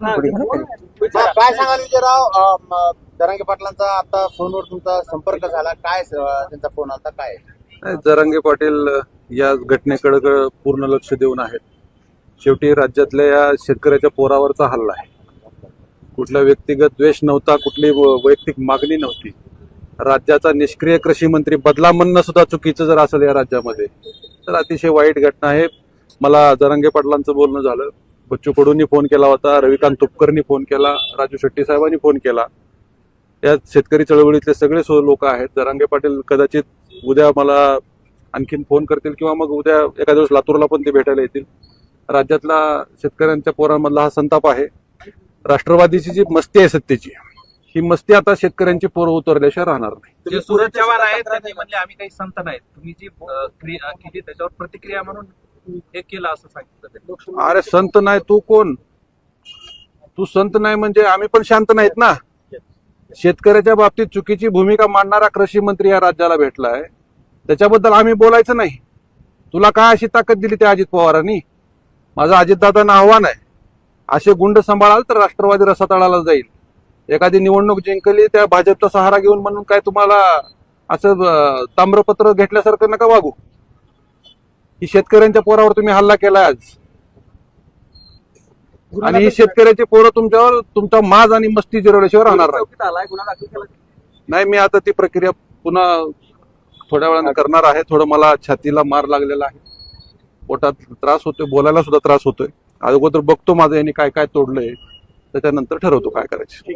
काय सांगाल विजयराव, जरांगे पाटलांचा आता फोनवर तुमचा संपर्क झाला, काय त्यांचा फोन आला काय? जरांगे पाटील या घटनेकडे पूर्ण लक्ष देऊन आहेत. शेवटी राज्यातल्या या शेतकऱ्याच्या पोरावरचा हल्ला आहे. कुठला व्यक्तिगत द्वेष नव्हता, कुठली वैयक्तिक मागणी नव्हती. राज्याचा निष्क्रिय कृषी मंत्री बदला म्हणणं सुद्धा चुकीचं जर असेल या राज्यामध्ये तर अतिशय वाईट घटना आहे. मला जरांगे पाटलांचं बोलणं झालं, बच्चू कडूंनी फोन केला होता, रविकांत तुपकरनी फोन केला, राजू शेट्टी साहेबांनी फोन केला. या शेतकरी चळवळीतले सगळे लोक आहेत. जरांगे पाटील कदाचित उद्या मला आणखीन फोन करतील किंवा मग उद्या एका दिवस लातूरला पण ते भेटायला येतील. राज्यातला शेतकऱ्यांच्या पोरांमधला हा संताप आहे. राष्ट्रवादीची जी मस्ती आहे सत्तेची, ही मस्ती आता शेतकऱ्यांची पोरं उतरल्याशिवाय राहणार नाही. जे सूरज चव्हाण आहेत त्यांनी म्हणजे आम्ही काही संत नाहीत, तुम्ही जी क्रिया केली त्याच्यावर प्रतिक्रिया म्हणून हे केलं असं सांगितलं. अरे संत नाही तू कोण? तू संत नाही म्हणजे आम्ही पण शांत नाहीत ना. शेतकऱ्याच्या बाबतीत चुकीची भूमिका मांडणारा कृषी मंत्री या राज्याला भेटलाय, त्याच्याबद्दल आम्ही बोलायचं नाही. तुला काय अशी ताकद दिली त्या अजित पवारांनी? माझं अजितदादांना आव्हान आहे, असे गुंड सांभाळाल तर राष्ट्रवादी रसातळाला जाईल. एखादी निवडणूक जिंकली त्या भाजपचा सहारा घेऊन म्हणून काय तुम्हाला असं ताम्रपत्र घेतल्यासारखं नका वागू. ही शेतकऱ्यांच्या पोरावर तुम्ही हल्ला केलाय आज, आणि ही शेतकऱ्याची पोरं तुमच्यावर तुमचा माज आणि मस्ती जिरवल्याशिवाय राहणार नाही. मी आता ती प्रक्रिया पुन्हा थोड्या वेळानं करणार आहे. थोडं मला छातीला मार लागलेला आहे, पोटात त्रास होतोय, बोलायला सुद्धा त्रास होतोय. अगोदर बघतो माझं यांनी काय काय तोडलंय, त्याच्यानंतर ठरवतो काय करायचं.